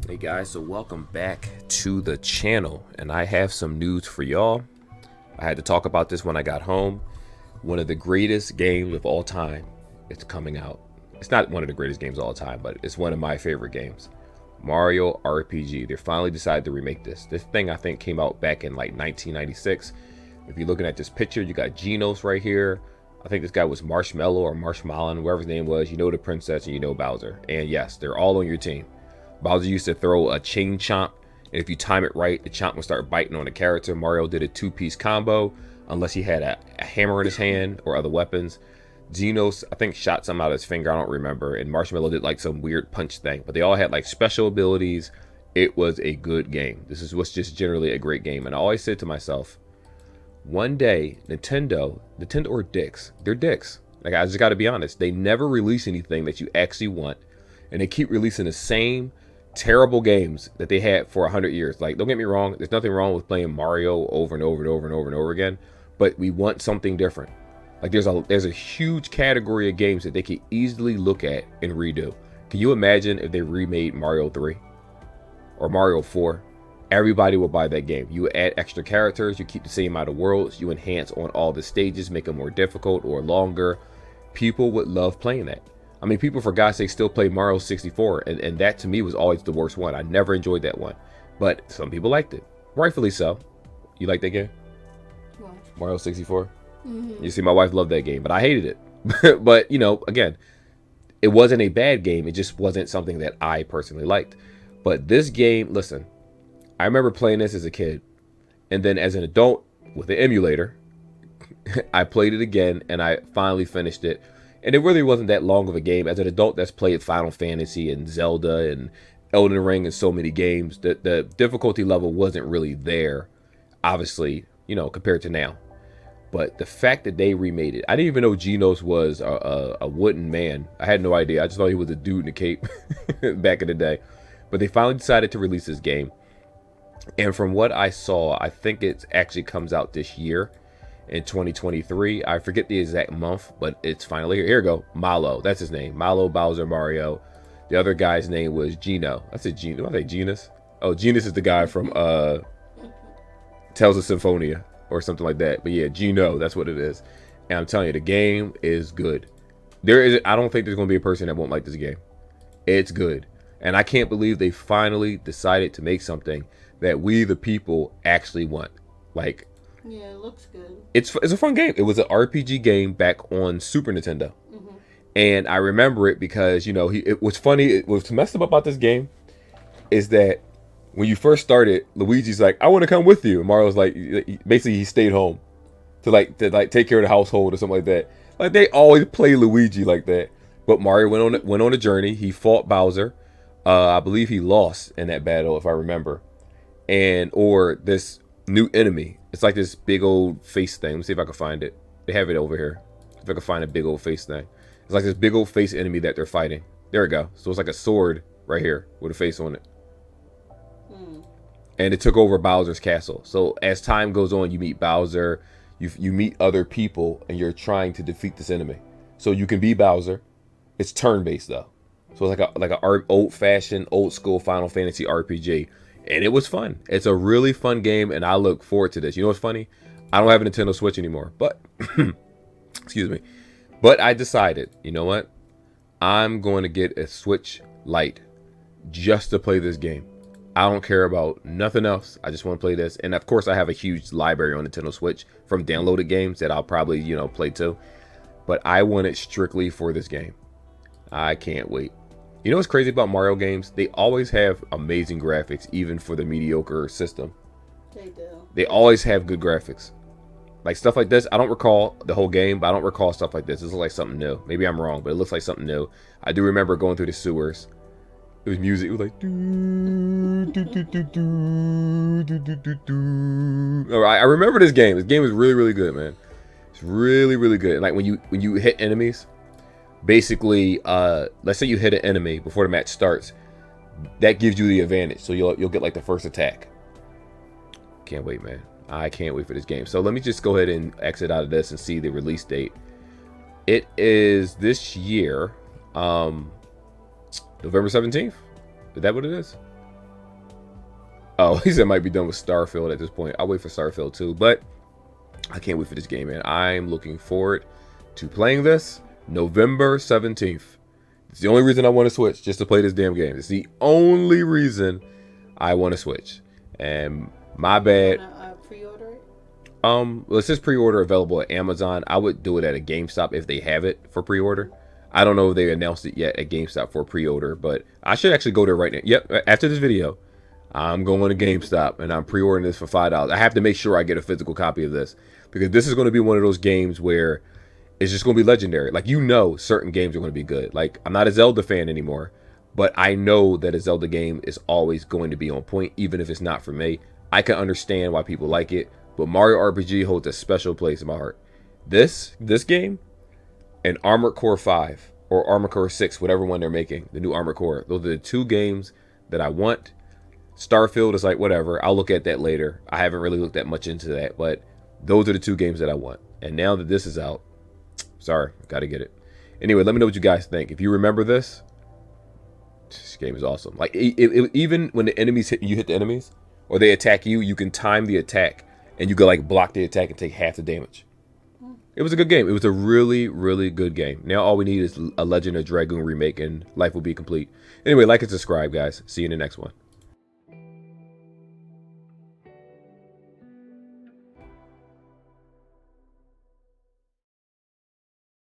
Hey guys, so welcome back to the channel, and I have some news for y'all. I had to talk about this when I got home. One of the greatest games of all time is coming out. It's not one of the greatest games of all time, but it's one of my favorite games. Mario RPG. They finally decided to remake this. This thing I think came out back in like 1996. If you're looking at this picture, you got Genos right here. I think this guy was Marshmallow or Marshmallow, whatever his name was. You know the princess and you know Bowser. And yes, they're all on your team. Bowser used to throw a chain chomp, and if you time it right, the chomp would start biting on the character. Mario did a two-piece combo, unless he had a hammer in his hand or other weapons. Genos, I think, shot something out of his finger, I don't remember, and Marshmallow did like some weird punch thing, but they all had like special abilities. It was a good game. This is what's just generally a great game, and I always said to myself, one day, Nintendo are dicks. They're dicks. Like, I just gotta be honest. They never release anything that you actually want, and they keep releasing the same terrible games that they had for 100 years. Like, don't get me wrong, there's nothing wrong with playing Mario over and over and over and over and over again, but we want something different. Like, there's a huge category of games that they could easily look at and redo. Can you imagine if they remade Mario 3 or Mario 4? Everybody will buy that game. You add extra characters, you keep the same amount of worlds, you enhance on all the stages, make them more difficult or longer. People would love playing that. I mean, people, for God's sake, still play Mario 64, and that to me was always the worst one. I never enjoyed that one, but some people liked it, rightfully so. You like that game? What? Mario 64? Mm-hmm. You see, my wife loved that game, but I hated it. But, you know, again, it wasn't a bad game. It just wasn't something that I personally liked. But this game, listen, I remember playing this as a kid, and then as an adult with an emulator, I played it again, and I finally finished it. And it really wasn't that long of a game. As an adult that's played Final Fantasy and Zelda and Elden Ring and so many games, the difficulty level wasn't really there, obviously, you know, compared to now. But the fact that they remade it, I didn't even know Genos was a wooden man. I had no idea. I just thought he was a dude in a cape back in the day. But they finally decided to release this game. And from what I saw, I think it actually comes out this year in 2023. I forget the exact month, but it's finally here. Here we go. Malo. That's his name. Malo, Bowser, Mario. The other guy's name was Geno. I said Geno. I say Genus. Oh, Genus is the guy from Tales of Symphonia or something like that. But yeah, Geno, that's what it is. And I'm telling you, the game is good. I don't think there's going to be a person that won't like this game. It's good. And I can't believe they finally decided to make something that we, the people, actually want. Like, Yeah, it looks good. it's a fun game. It was an RPG game back on Super Nintendo. Mm-hmm. And I remember it because, you know, it was funny. It was messed up about this game is that when you first started, Luigi's like, I want to come with you. And Mario's like, basically, he stayed home to take care of the household or something like that. Like, they always play Luigi like that. But Mario went on a journey. He fought Bowser. I believe he lost in that battle, if I remember. Or this new enemy. It's like this big old face thing. Let me see if I can find it. They have it over here. If I can find a big old face thing. It's like this big old face enemy that they're fighting. There we go. So it's like a sword right here with a face on it. And it took over Bowser's castle. So as time goes on, you meet Bowser. You meet other people, and you're trying to defeat this enemy. So you can be Bowser. It's turn-based, though. So it's like a old-fashioned, old-school Final Fantasy RPG. And it was fun. It's a really fun game, and I look forward to this. You know what's funny? I don't have a Nintendo Switch anymore, but excuse me. But I decided, you know what? I'm going to get a Switch Lite just to play this game. I don't care about nothing else. I just want to play this. And of course, I have a huge library on Nintendo Switch from downloaded games that I'll probably, you know, play too. But I want it strictly for this game. I can't wait. You know what's crazy about Mario games? They always have amazing graphics, even for the mediocre system. They do. They always have good graphics. Like stuff like this, I don't recall the whole game, but I don't recall stuff like this. This looks like something new. Maybe I'm wrong, but it looks like something new. I do remember going through the sewers. It was music. It was like doo, doo, doo, doo, doo, doo, doo, doo, doo. All right, I remember this game. This game is really, really good, man. It's really, really good. Like when you hit enemies, basically, let's say you hit an enemy before the match starts, that gives you the advantage. So you'll get like the first attack. Can't wait, man. I can't wait for this game. So let me just go ahead and exit out of this and see the release date. It is this year, November 17th. Is that what it is? Oh, he said might be done with Starfield at this point. I'll wait for Starfield too, but I can't wait for this game, man. I'm looking forward to playing this November 17th. It's the only reason I want to switch, just to play this damn game. It's the only reason I want to switch. And my bad. You wanna pre-order it? Well, it says pre-order available at Amazon. I would do it at a GameStop if they have it for pre-order. I don't know if they announced it yet at GameStop for pre-order, but I should actually go there right now. Yep, after this video, I'm going to GameStop and I'm pre-ordering this for $5. I have to make sure I get a physical copy of this because this is going to be one of those games where it's just going to be legendary. Like, you know, certain games are going to be good. Like, I'm not a Zelda fan anymore, but I know that a Zelda game is always going to be on point, even if it's not for me. I can understand why people like it, but Mario RPG holds a special place in my heart. This game and Armored Core 5 or Armored Core 6, whatever one they're making, the new Armored Core, those are the two games that I want. Starfield is like, whatever, I'll look at that later. I haven't really looked that much into that, but those are the two games that I want. And now that this is out, sorry, gotta get it. Anyway, let me know what you guys think. If you remember this game is awesome. Like, even when the enemies you hit the enemies, or they attack you, you can time the attack, and you can like block the attack and take half the damage. It was a good game. It was a really, really good game. Now all we need is a Legend of Dragoon remake, and life will be complete. Anyway, like and subscribe, guys. See you in the next one.